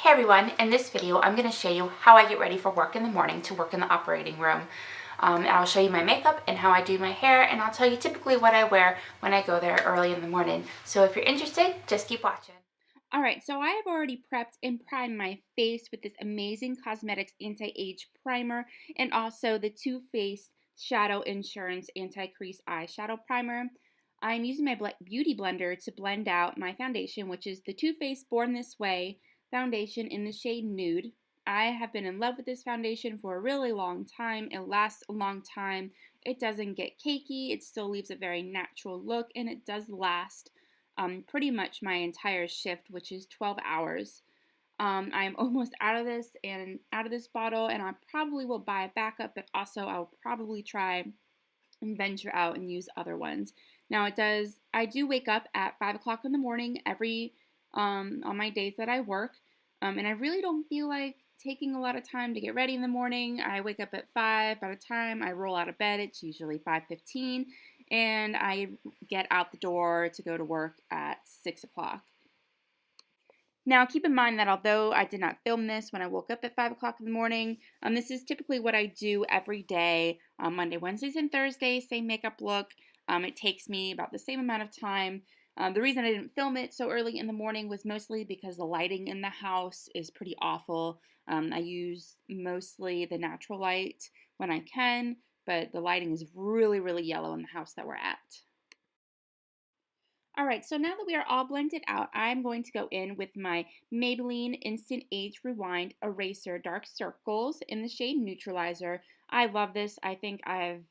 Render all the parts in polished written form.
Hey everyone, in this video I'm going to show you how I get ready for work in the morning to work in the operating room. And I'll show you my makeup and how I do my hair, and I'll tell you typically what I wear when I go there early in the morning. So if you're interested, just keep watching. Alright, so I have already prepped and primed my face with this amazing Cosmetics Anti-Age Primer and also the TooFaced Shadow Insurance Anti-Crease Eyeshadow Primer. I'm using my beauty blender to blend out my foundation, which is the Too Faced Born This Way foundation in the shade Nude. I have been in love with this foundation for a really long time. It lasts a long time. It doesn't get cakey. It still leaves a very natural look, and it does last pretty much my entire shift, which is 12 hours. I'm almost out of this bottle, and I probably will buy a backup, but also I'll probably try and venture out and use other ones. Now I do wake up at 5 o'clock in the morning every on my days that I work, and I really don't feel like taking a lot of time to get ready in the morning. I wake up at 5. By the time I roll out of bed, it's usually 5:15, and I get out the door to go to work at 6 o'clock. Now, keep in mind that although I did not film this when I woke up at 5 o'clock in the morning, this is typically what I do every day, Monday, Wednesdays, and Thursdays, same makeup look. It takes me about the same amount of time. The reason I didn't film it so early in the morning was mostly because the lighting in the house is pretty awful. I use mostly the natural light when I can, but the lighting is really, really yellow in the house that we're at. All right, so now that we are all blended out, I'm going to go in with my Maybelline Instant Age Rewind Eraser Dark Circles in the shade Neutralizer. I love this. I think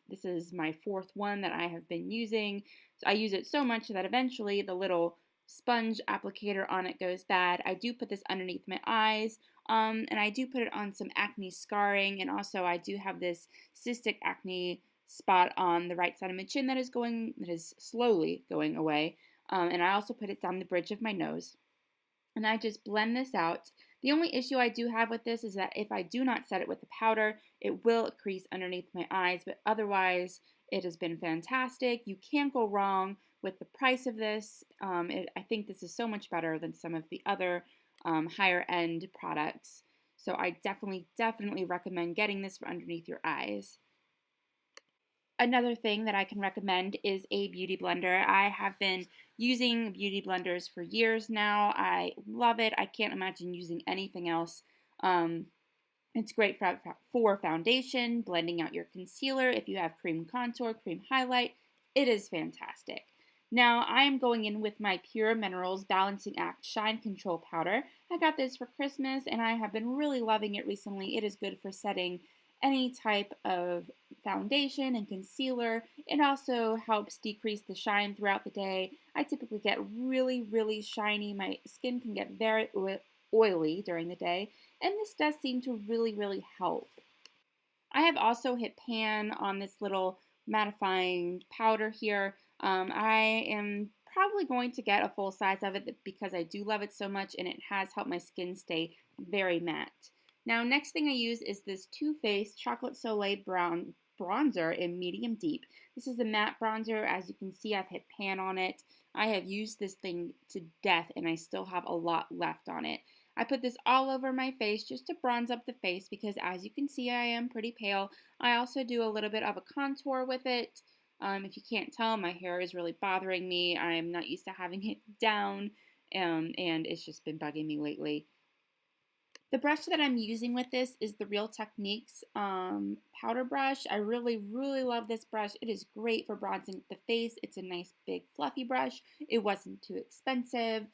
this is my fourth one that I have been using. I use it so much that eventually the little sponge applicator on it goes bad. I do put this underneath my eyes, and I do put it on some acne scarring, and also I do have this cystic acne spot on the right side of my chin that is slowly going away. And I also put it down the bridge of my nose. And I just blend this out. The only issue I do have with this is that if I do not set it with the powder, it will crease underneath my eyes, but otherwise it has been fantastic. You can't go wrong with the price of this. I think this is so much better than some of the other higher end products. So I definitely recommend getting this for underneath your eyes. Another thing that I can recommend is a beauty blender. I have been using beauty blenders for years now. I love it. I can't imagine using anything else. It's great for foundation, blending out your concealer. If you have cream contour, cream highlight, it is fantastic. Now I am going in with my Pure Minerals Balancing Act Shine Control Powder. I got this for Christmas and I have been really loving it recently. It is good for setting any type of foundation and concealer. It also helps decrease the shine throughout the day. I typically get really shiny. My skin can get very oily during the day, and this does seem to really help. I have also hit pan on this little mattifying powder here. I am probably going to get a full size of it because I do love it so much, and it has helped my skin stay very matte. Now, next thing I use is this Too Faced Chocolate Soleil Brown Bronzer in Medium Deep. This is a matte bronzer. As you can see, I've hit pan on it. I have used this thing to death, and I still have a lot left on it. I put this all over my face just to bronze up the face because, as you can see, I am pretty pale. I also do a little bit of a contour with it. If you can't tell, my hair is really bothering me. I'm not used to having it down, and it's just been bugging me lately. The brush that I'm using with this is the Real Techniques powder brush. I really love this brush. It is great for bronzing the face. It's a nice big fluffy brush. It wasn't too expensive.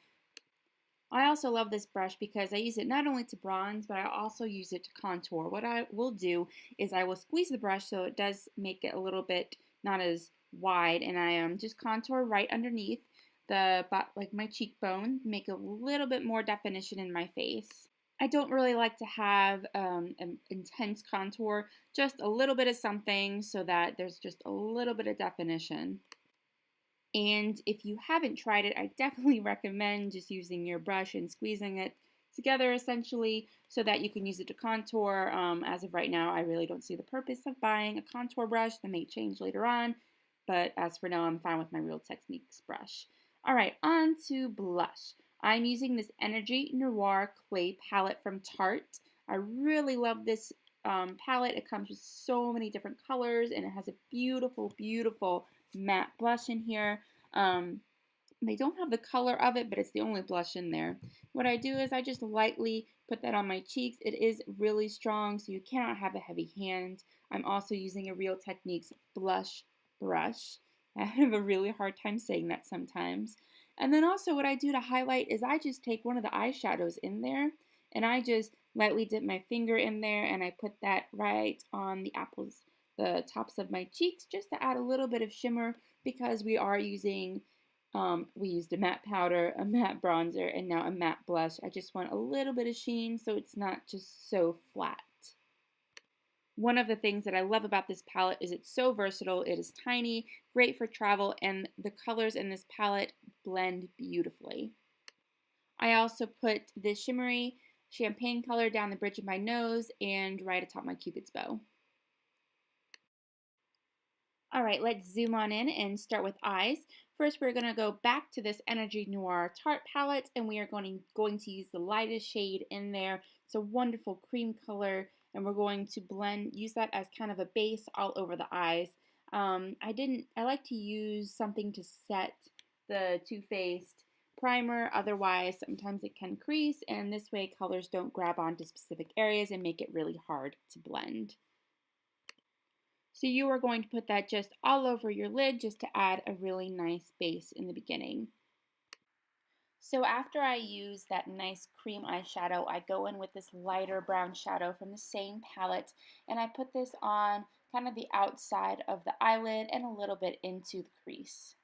I also love this brush because I use it not only to bronze, but I also use it to contour. What I will do is I will squeeze the brush so it does make it a little bit not as wide, and I just contour right underneath like my cheekbone, make a little bit more definition in my face. I don't really like to have an intense contour, just a little bit of something so that there's just a little bit of definition. And if you haven't tried it, I definitely recommend just using your brush and squeezing it together essentially so that you can use it to contour. As of right now, I really don't see the purpose of buying a contour brush. That may change later on, but as for now, I'm fine with my Real Techniques brush. All right, on to blush. I'm using this Energy Noir Clay palette from Tarte. I really love this palette. It comes with so many different colors, and it has a beautiful, beautiful matte blush in here. They don't have the color of it, but it's the only blush in there. What I do is I just lightly put that on my cheeks. It is really strong, so you cannot have a heavy hand. I'm also using a Real Techniques blush brush. I have a really hard time saying that sometimes. And then also what I do to highlight is I just take one of the eyeshadows in there, and I just lightly dip my finger in there, and I put that right on the tops of my cheeks, just to add a little bit of shimmer, because we used a matte powder, a matte bronzer, and now a matte blush. I just want a little bit of sheen so it's not just so flat. One of the things that I love about this palette is it's so versatile. It is tiny, great for travel, and the colors in this palette blend beautifully. I also put this shimmery champagne color down the bridge of my nose and right atop my cupid's bow. All right, let's zoom on in and start with eyes. First, we're going to go back to this Energy Noir Tarte palette, and we are going to use the lightest shade in there. It's a wonderful cream color, and we're going to use that as kind of a base all over the eyes. I like to use something to set the Too Faced primer, otherwise sometimes it can crease, and this way colors don't grab onto specific areas and make it really hard to blend. So you are going to put that just all over your lid just to add a really nice base in the beginning. So after I use that nice cream eyeshadow, I go in with this lighter brown shadow from the same palette, and I put this on kind of the outside of the eyelid and a little bit into the crease.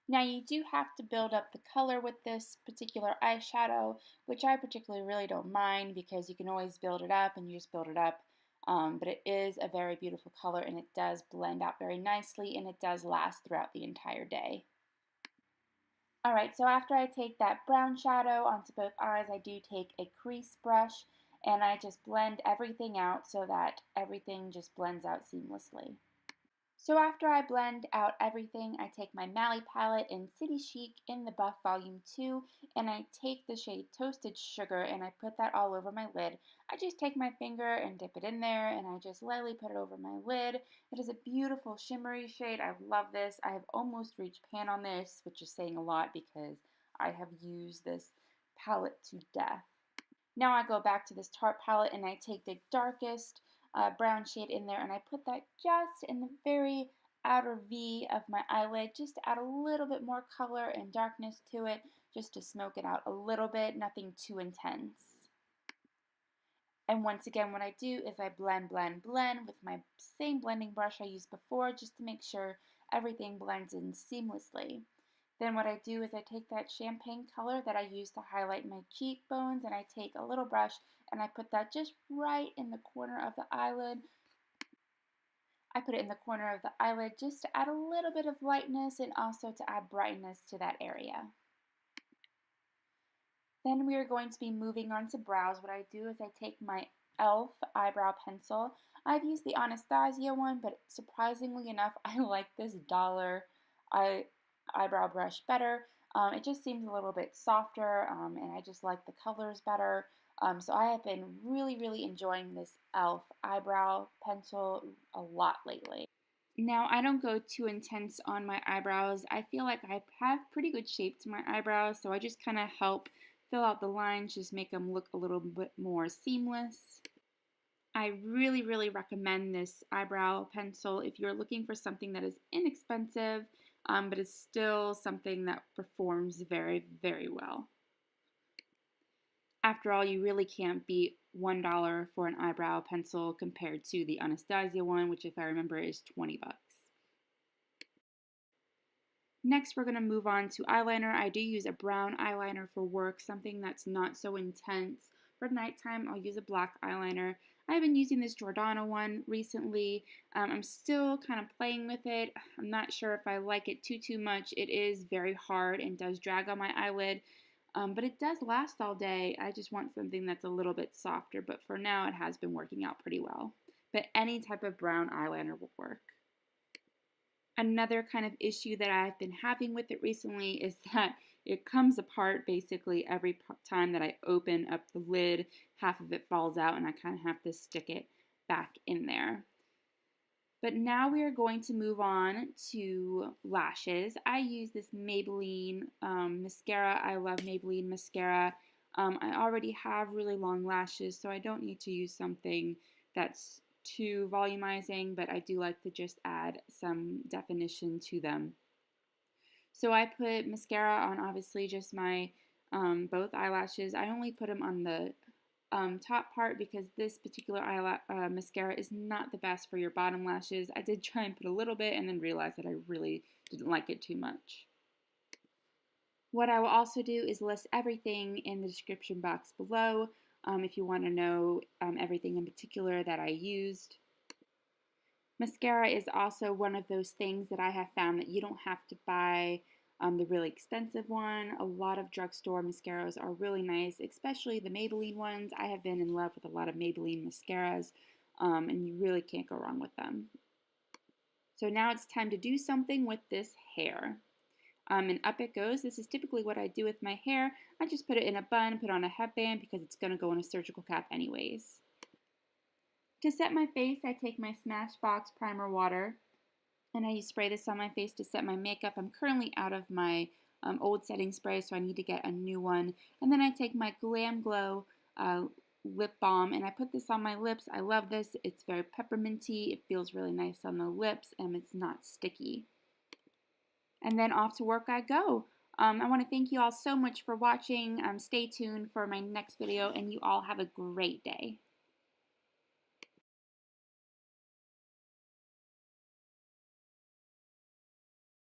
Now you do have to build up the color with this particular eyeshadow, which I particularly really don't mind because you can always build it up and you just build it up. But it is a very beautiful color, and it does blend out very nicely, and it does last throughout the entire day. Alright, so after I take that brown shadow onto both eyes, I do take a crease brush, and I just blend everything out so that everything just blends out seamlessly. So after I blend out everything, I take my Mally palette in Citychick in the Buff Volume 2, and I take the shade Toasted Sugar and I put that all over my lid. I just take my finger and dip it in there, and I just lightly put it over my lid. It is a beautiful shimmery shade. I love this. I have almost reached pan on this, which is saying a lot because I have used this palette to death. Now I go back to this Tarte palette and I take the darkest brown shade in there, and I put that just in the very outer V of my eyelid, just to add a little bit more color and darkness to it, just to smoke it out a little bit, nothing too intense. And once again, what I do is I blend with my same blending brush I used before, just to make sure everything blends in seamlessly. Then what I do is I take that champagne color that I used to highlight my cheekbones, and I take a little brush and I put that just right in the corner of the eyelid. I put it in the corner of the eyelid just to add a little bit of lightness and also to add brightness to that area. Then we are going to be moving on to brows. What I do is I take my e.l.f. eyebrow pencil. I've used the Anastasia one, but surprisingly enough, I like this dollar eyebrow brush better. It just seems a little bit softer, and I just like the colors better. So I have been really enjoying this e.l.f. eyebrow pencil a lot lately. Now, I don't go too intense on my eyebrows. I feel like I have pretty good shape to my eyebrows, so I just kind of help fill out the lines, just make them look a little bit more seamless. I really recommend this eyebrow pencil if you're looking for something that is inexpensive, but is still something that performs very well. After all, you really can't beat $1 for an eyebrow pencil compared to the Anastasia one, which if I remember is 20 bucks. Next, we're going to move on to eyeliner. I do use a brown eyeliner for work, something that's not so intense. For nighttime, I'll use a black eyeliner. I've been using this Giordano one recently. I'm still kind of playing with it. I'm not sure if I like it too much. It is very hard and does drag on my eyelid, but it does last all day. I just want something that's a little bit softer, but for now it has been working out pretty well. But any type of brown eyeliner will work. Another kind of issue that I've been having with it recently is that it comes apart basically every time that I open up the lid. Half of it falls out and I kind of have to stick it back in there. But now we are going to move on to lashes. I use this Maybelline mascara. I love Maybelline mascara. I already have really long lashes, so I don't need to use something that's too volumizing, but I do like to just add some definition to them. So I put mascara on obviously just my both eyelashes. I only put them on the top part because this particular mascara is not the best for your bottom lashes. I did try and put a little bit and then realized that I really didn't like it too much. What I will also do is list everything in the description box below if you want to know everything in particular that I used. Mascara is also one of those things that I have found that you don't have to buy the really expensive one. A lot of drugstore mascaras are really nice, especially the Maybelline ones. I have been in love with a lot of Maybelline mascaras, and you really can't go wrong with them. So now it's time to do something with this hair. And up it goes. This is typically what I do with my hair. I just put it in a bun, put on a headband because it's going to go in a surgical cap anyways. To set my face, I take my Smashbox primer water and I spray this on my face to set my makeup. I'm currently out of my old setting spray, so I need to get a new one. And then I take my Glam Glow lip balm and I put this on my lips. I love this. It's very pepperminty. It feels really nice on the lips and it's not sticky. And then off to work I go. I want to thank you all so much for watching. Stay tuned for my next video and you all have a great day.